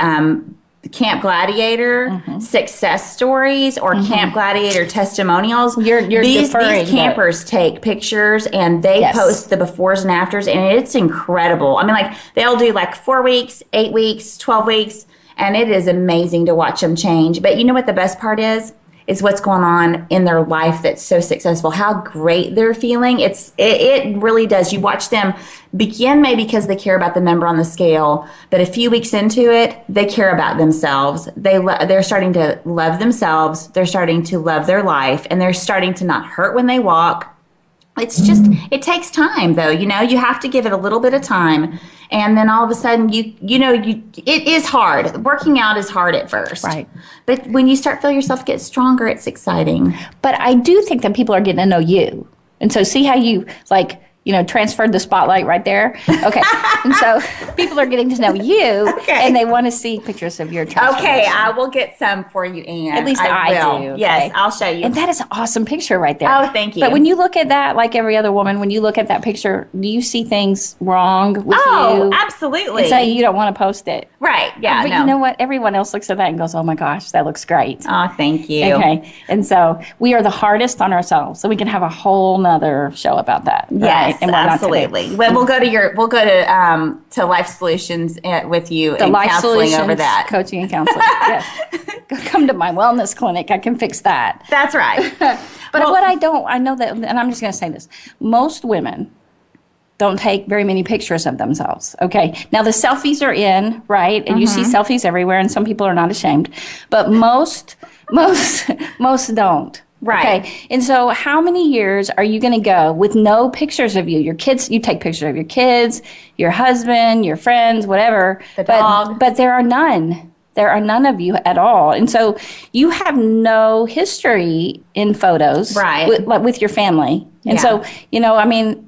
Camp Gladiator success stories or Camp Gladiator testimonials. These campers take pictures and they post the befores and afters, and it's incredible. I mean, like, they'll do like 4 weeks, 8 weeks, 12 weeks, and it is amazing to watch them change. But you know what the best part is what's going on in their life that's so successful, how great they're feeling. It really does. You watch them begin maybe because they care about the number on the scale, but a few weeks into it, they care about themselves. They're starting to love themselves. They're starting to love their life, and they're starting to not hurt when they walk. It's just, it takes time though. You have to give it a little bit of time. And then all of a sudden, it is hard. Working out is hard at first. Right. But when you start feeling yourself get stronger, it's exciting. But I do think that people are getting to know you. And so see how you, transferred the spotlight right there? Okay. And so people are getting to know you, and they want to see pictures of your transformation. Okay, I will get some for you, Ann. At least I do. Okay? Yes, I'll show you. And that is an awesome picture right there. Oh, thank you. But when you look at that, like every other woman, when you look at that picture, do you see things wrong with you? Oh, absolutely. And say you don't want to post it. Right, yeah. But you know what? Everyone else looks at that and goes, oh my gosh, that looks great. Oh, thank you. Okay. And so we are the hardest on ourselves. So we can have a whole nother show about that. Yes, right? And absolutely. Well, we'll go to Life Solutions with you the and Life counseling Solutions over that. Coaching and counseling. Yes. Come to my wellness clinic. I can fix that. That's right. But I know that, and I'm just going to say this. Most women don't take very many pictures of themselves. Okay. Now the selfies are in, right? And you see selfies everywhere, and some people are not ashamed, but most don't. Right. Okay. And so how many years are you going to go with no pictures of you? Your kids, you take pictures of your kids, your husband, your friends, whatever. The dog. But there are none. There are none of you at all. And so you have no history in photos with your family. And so,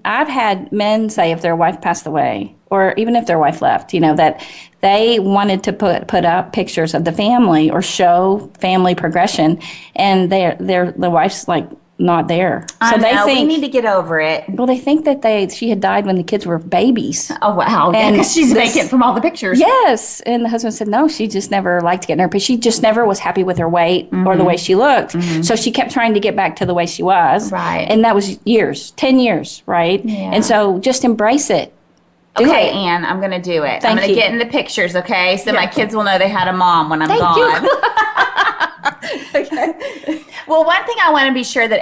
I've had men say if their wife passed away, or even if their wife left, that they wanted to put up pictures of the family or show family progression, and the wife's like not there. So they think we need to get over it. Well, they think that she had died when the kids were babies. Oh wow! And she's vacant from all the pictures. Yes, and the husband said no. She just never liked to get in her. But she just never was happy with her weight or the way she looked. So she kept trying to get back to the way she was. Right. And that was 10 years, right? Yeah. And so just embrace it. Okay, Ann, I'm going to do it. I'm going to get in the pictures, okay? So my kids will know they had a mom when I'm gone. Okay. Well, one thing I want to be sure that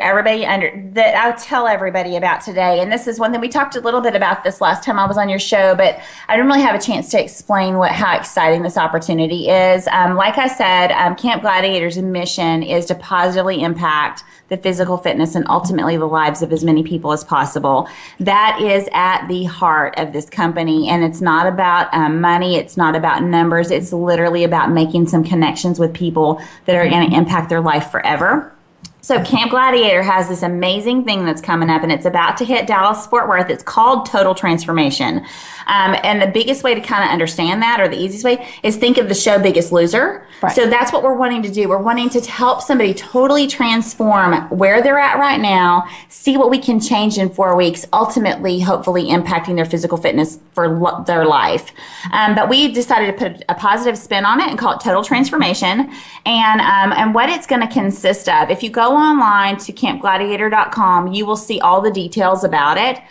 that I'll tell everybody about today, and this is one thing we talked a little bit about this last time I was on your show, but I didn't really have a chance to explain how exciting this opportunity is. Like I said, Camp Gladiator's mission is to positively impact the physical fitness and ultimately the lives of as many people as possible. That is at the heart of this company, and it's not about money. It's not about numbers. It's literally about making some connections with people that are going to impact their life forever. So Camp Gladiator has this amazing thing that's coming up, and it's about to hit Dallas-Fort Worth. It's called Total Transformation. And the biggest way to kind of understand that, or the easiest way, is think of the show Biggest Loser. Right. So that's what we're wanting to do. We're wanting to help somebody totally transform where they're at right now, see what we can change in 4 weeks, ultimately, hopefully impacting their physical fitness for their life. But we decided to put a positive spin on it and call it Total Transformation. And what it's going to consist of, if you go online to campgladiator.com, you will see all the details about it.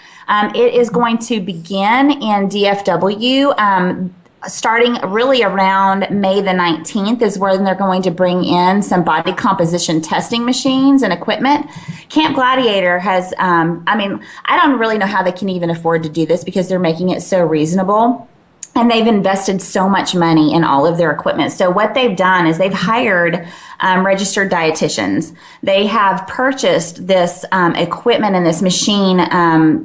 It is going to begin in DFW, starting really around May the 19th is when they're going to bring in some body composition testing machines and equipment. Camp Gladiator has, I don't really know how they can even afford to do this because they're making it so reasonable. And they've invested so much money in all of their equipment. So what they've done is they've hired registered dietitians. They have purchased this equipment and this machine,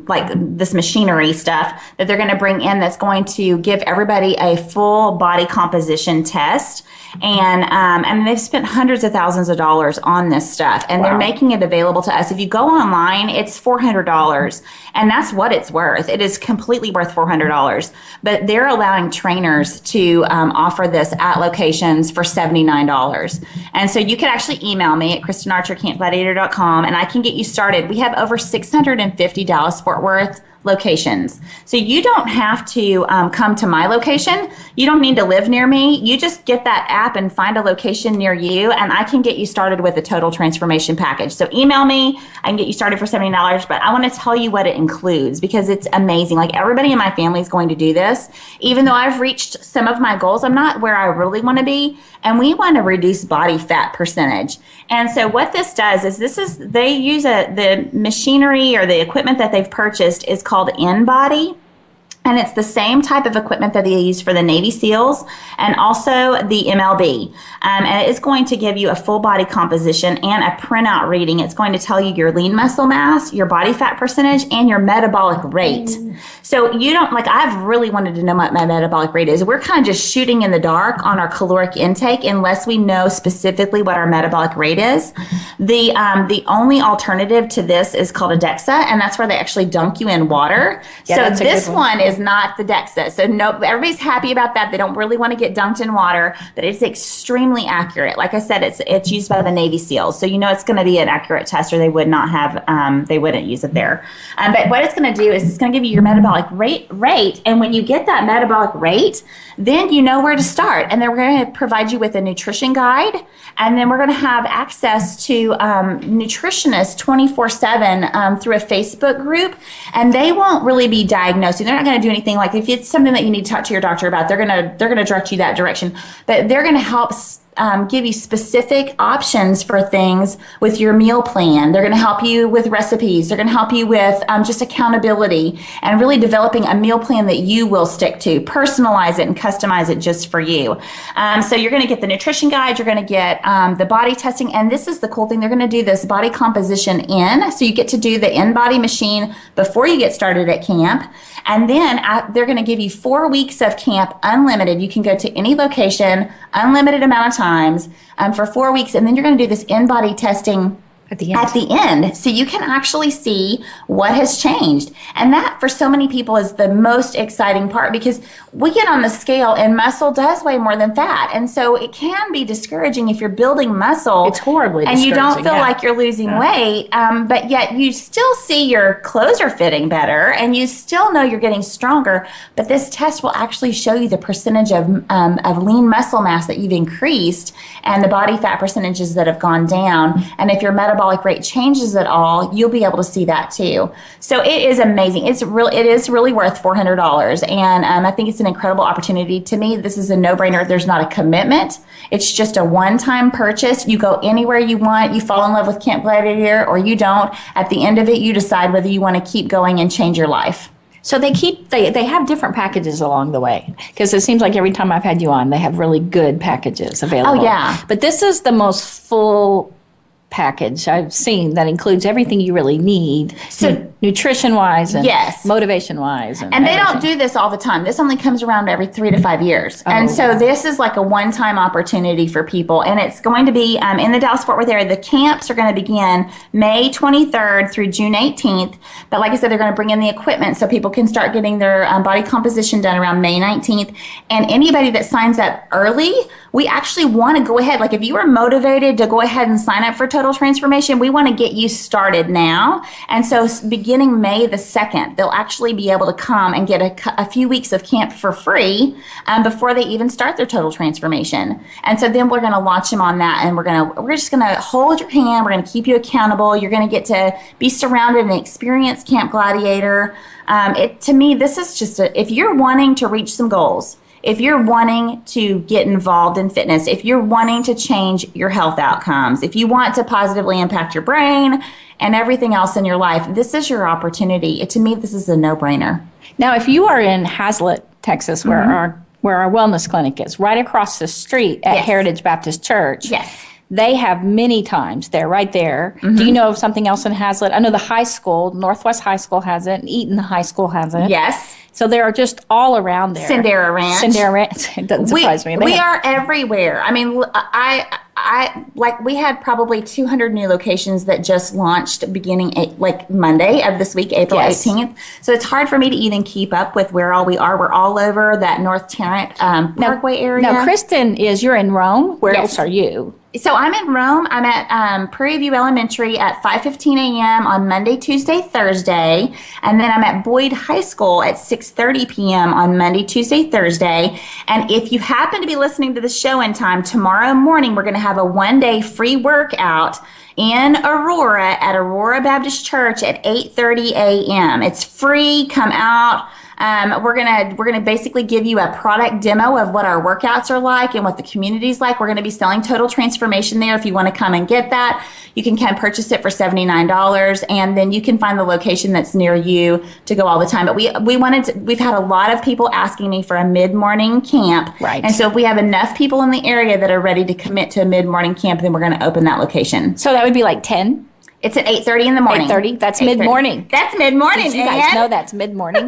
like this machinery stuff that they're going to bring in that's going to give everybody a full body composition test. And they've spent hundreds of thousands of dollars on this stuff, and they're making it available to us. If you go online, it's $400, and that's what it's worth. It is completely worth $400, but they're allowing trainers to offer this at locations for $79. And so you can actually email me at KristinArcher@campgladiator.com, and I can get you started. We have over 650 Dallas-Fort Worth locations. So you don't have to come to my location. You don't need to live near me. You just get that app and find a location near you, and I can get you started with a total transformation package. So email me. I can get you started for $70, but I want to tell you what it includes because it's amazing. Like, everybody in my family is going to do this. Even though I've reached some of my goals, I'm not where I really want to be, and we want to reduce body fat percentage. And so what this does is they use the machinery or the equipment that they've purchased is called InBody. And it's the same type of equipment that they use for the Navy SEALs and also the MLB. And it's going to give you a full body composition and a printout reading. It's going to tell you your lean muscle mass, your body fat percentage, and your metabolic rate. So you don't, like, I've really wanted to know what my metabolic rate is. We're kind of just shooting in the dark on our caloric intake unless we know specifically what our metabolic rate is. The only alternative to this is called a DEXA, and that's where they actually dunk you in water. Yeah, so this one is not the DEXA. So no, everybody's happy about that. They don't really want to get dunked in water, but it's extremely accurate. Like I said, it's used by the Navy SEALs. So you know it's going to be an accurate test, or they would not have, they wouldn't use it there. But what it's going to do is it's going to give you your metabolic rate. And when you get that metabolic rate, then you know where to start. And then we're going to provide you with a nutrition guide. And then we're going to have access to nutritionists 24/7 through a Facebook group. And they won't really be diagnosing. They're not going to do anything like, if it's something that you need to talk to your doctor about, they're going to direct you that direction. But they're going to help give you specific options for things with your meal plan. They're going to help you with recipes. They're going to help you with just accountability and really developing a meal plan that you will stick to. Personalize it and customize it just for you. So you're going to get the nutrition guide. You're going to get the body testing. And this is the cool thing. They're going to do this body composition in. So you get to do the InBody machine before you get started at camp. And then they're going to give you 4 weeks of camp unlimited. You can go to any location, unlimited amount of times for 4 weeks. And then you're going to do this InBody testing at the end. So you can actually see what has changed. And that, for so many people, is the most exciting part, because we get on the scale and muscle does weigh more than fat. And so it can be discouraging if you're building muscle. It's horribly and you don't feel yeah. like you're losing weight, but yet you still see your clothes are fitting better and you still know you're getting stronger. But this test will actually show you the percentage of lean muscle mass that you've increased and the body fat percentages that have gone down. And if your metabolic rate changes at all, you'll be able to see that too. So it is amazing. It is really worth $400. And I think it's an incredible opportunity. To me, this is a no-brainer. There's not a commitment. It's just a one-time purchase. You go anywhere you want. You fall in love with Camp Gladiator or you don't. At the end of it, you decide whether you want to keep going and change your life. So they have different packages along the way, because it seems like every time I've had you on, they have really good packages available. Oh, yeah. But this is the most full package I've seen that includes everything you really need, so nutrition-wise and yes. motivation-wise. And they don't do this all the time. This only comes around every 3 to 5 years. Oh. And so this is like a one-time opportunity for people. And it's going to be in the Dallas-Fort Worth area. The camps are going to begin May 23rd through June 18th. But like I said, they're going to bring in the equipment so people can start getting their body composition done around May 19th. And anybody that signs up early, we actually want to go ahead. Like, if you are motivated to go ahead and sign up for Total Transformation, we want to get you started now. And so beginning May the 2nd, they'll actually be able to come and get a few weeks of camp for free before they even start their Total Transformation. And so then we're going to launch them on that, and we're just going to hold your hand. We're going to keep you accountable. You're going to get to be surrounded and experience Camp Gladiator. To me, this is just if you're wanting to reach some goals, if you're wanting to get involved in fitness, if you're wanting to change your health outcomes, if you want to positively impact your brain and everything else in your life, this is your opportunity. To me, this is a no-brainer. Now, if you are in Hazlet, Texas, where our wellness clinic is, right across the street at yes. Heritage Baptist Church, yes. they have many times. They're right there. Mm-hmm. Do you know of something else in Hazlet? I know the high school, Northwest High School has it, and Eaton High School has it. Yes. So they are just all around there. Sendera Ranch. It doesn't surprise me. We are everywhere. I mean, we had probably 200 new locations that just launched beginning Monday of this week, April 18th. So it's hard for me to even keep up with where all we are. We're all over that North Tarrant Parkway area. Now, Kristin, you're in Rome. Where else are you? So I'm in Rome. I'm at Prairie View Elementary at 5:15 a.m. on Monday, Tuesday, Thursday. And then I'm at Boyd High School at 6:30 p.m. on Monday, Tuesday, Thursday. And if you happen to be listening to the show in time, tomorrow morning we're going to have a one-day free workout in Aurora at Aurora Baptist Church at 8:30 a.m. It's free. Come out. We're gonna basically give you a product demo of what our workouts are like and what the community's like. We're gonna be selling Total Transformation there. If you want to come and get that, you can come purchase it for $79, and then you can find the location that's near you to go all the time. But we've had a lot of people asking me for a mid-morning camp, right? And so if we have enough people in the area that are ready to commit to a mid-morning camp, then we're going to open that location. So that would be like 10. It's at 8:30 in the morning. 8:30. That's mid-morning. That's mid-morning. Did you guys know that's mid-morning?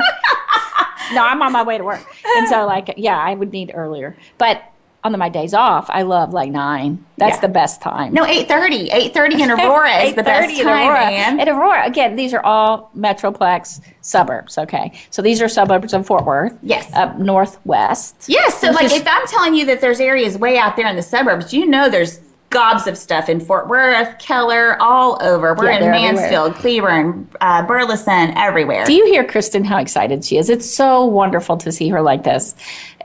No, I'm on my way to work. And so, I would need earlier. But on my days off, I love 9. That's the best time. No, 8:30. 8:30 in Aurora is the best time, man. In Aurora, again, these are all Metroplex suburbs, okay? So these are suburbs of Fort Worth. Yes. Up northwest. Yes. So, if I'm telling you that there's areas way out there in the suburbs, there's gobs of stuff in Fort Worth, Keller, all over. We're in Mansfield, Cleburne, Burleson, everywhere. Do you hear, Kristin, how excited she is? It's so wonderful to see her like this.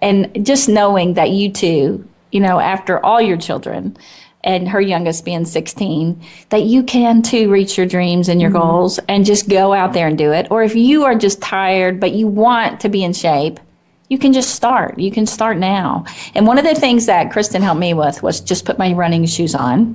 And just knowing that you two, after all your children, and her youngest being 16, that you can too reach your dreams and your goals and just go out there and do it. Or if you are just tired, but you want to be in shape, you can just start. You can start now. And one of the things that Kristin helped me with was just put my running shoes on,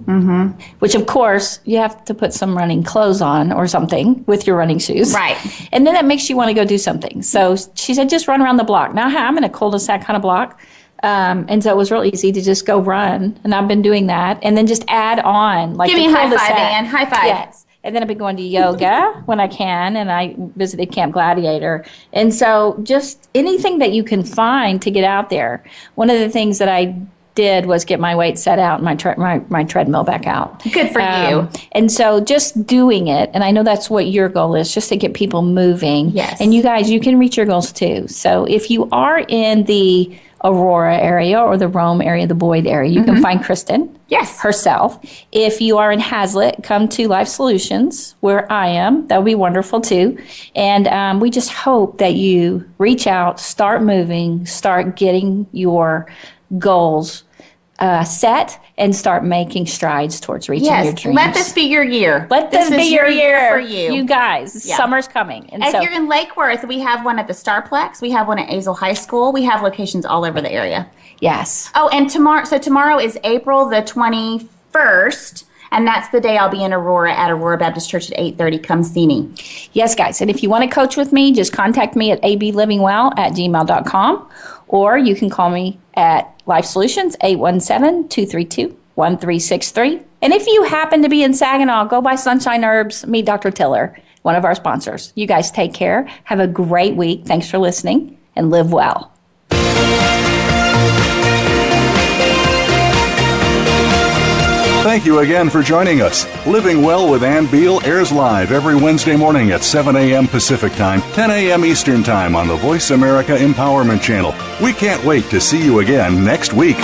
which, of course, you have to put some running clothes on or something with your running shoes. Right. And then that makes you want to go do something. So she said, just run around the block. Now, I'm in a cul-de-sac kind of block. And so it was real easy to just go run. And I've been doing that. And then just add on. Give me a high five, Ann. High five. Yes. And then I've been going to yoga when I can, and I visited Camp Gladiator. And so just anything that you can find to get out there. One of the things that I did was get my weight set out and my treadmill back out. Good for you. And so just doing it, and I know that's what your goal is, just to get people moving. Yes. And you guys, you can reach your goals too. So if you are in the Aurora area or the Rome area, the Boyd area, you can find Kristin. Yes. Herself. If you are in Hazlitt, come to Life Solutions, where I am. That would be wonderful too. And we just hope that you reach out, start moving, start getting your goals set, and start making strides towards reaching your dreams. Let this be your year. Let this be your year for you. You guys, summer's coming. And if you're in Lake Worth, we have one at the Starplex. We have one at Azle High School. We have locations all over the area. Yes. Oh, and tomorrow is April the 21st. And that's the day I'll be in Aurora at Aurora Baptist Church at 8:30. Come see me. Yes, guys. And if you want to coach with me, just contact me at ablivingwell@gmail.com. Or you can call me at Life Solutions, 817-232-1363. And if you happen to be in Saginaw, go by Sunshine Herbs, meet Dr. Tiller, one of our sponsors. You guys take care. Have a great week. Thanks for listening, and live well. Thank you again for joining us. Living Well with Ann Beal airs live every Wednesday morning at 7 a.m. Pacific Time, 10 a.m. Eastern Time on the Voice America Empowerment Channel. We can't wait to see you again next week.